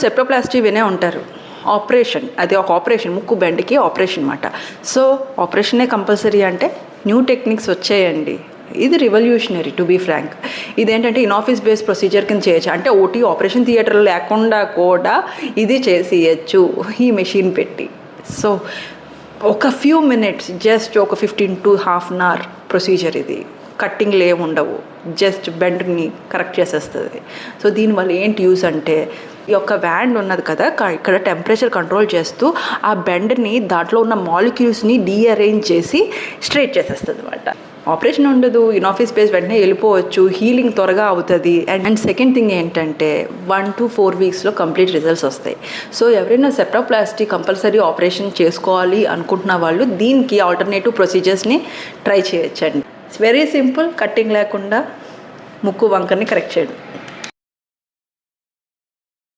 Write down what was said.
Septoplasty వినే ఉంటారు. Operation, అది ఒక ఆపరేషన్, ముక్కు బెండ్కి ఆపరేషన్ అనమాట. సో ఆపరేషనే కంపల్సరీ అంటే న్యూ టెక్నిక్స్ వచ్చాయండి. ఇది రివల్యూషనరీ టు బీ ఫ్రాంక్. ఇదేంటంటే ఇన్ ఆఫీస్ బేస్డ్ ప్రొసీజర్ కింద చేయొచ్చు. అంటే ఓటీ ఆపరేషన్ థియేటర్లో లేకుండా కూడా ఇది చేసేయచ్చు ఈ మెషిన్ పెట్టి. సో ఒక ఫ్యూ మినిట్స్, జస్ట్ ఒక 15 to half an hour procedure. ఇది కట్టింగ్లు ఏమి ఉండవు, జస్ట్ బెండ్ని కరెక్ట్ చేసేస్తుంది. సో దీనివల్ల ఏంటి యూస్ అంటే, ఈ యొక్క వ్యాండ్ ఉన్నది కదా ఇక్కడ టెంపరేచర్ కంట్రోల్ చేస్తూ ఆ బెండ్ని, దాంట్లో ఉన్న మాలిక్యూల్స్ని డీఅరేంజ్ చేసి స్ట్రైట్ చేసేస్తుంది అనమాట. ఆపరేషన్ ఉండదు, ఇన్ ఆఫీస్ స్పేస్ వెంటనే వెళ్ళిపోవచ్చు, హీలింగ్ త్వరగా అవుతుంది. అండ్ సెకండ్ థింగ్ ఏంటంటే 1 to 4 weeksలో కంప్లీట్ రిజల్ట్స్ వస్తాయి. సో ఎవరైనా సెప్టోప్లాస్టీ కంపల్సరీ ఆపరేషన్ చేసుకోవాలి అనుకుంటున్న వాళ్ళు దీనికి ఆల్టర్నేటివ్ ప్రొసీజర్స్ని ట్రై చేయొచ్చండి. ఇట్స్ వెరీ సింపుల్, కట్టింగ్ లేకుండా ముక్కు వంకర్ని కరెక్ట్ చేయడం.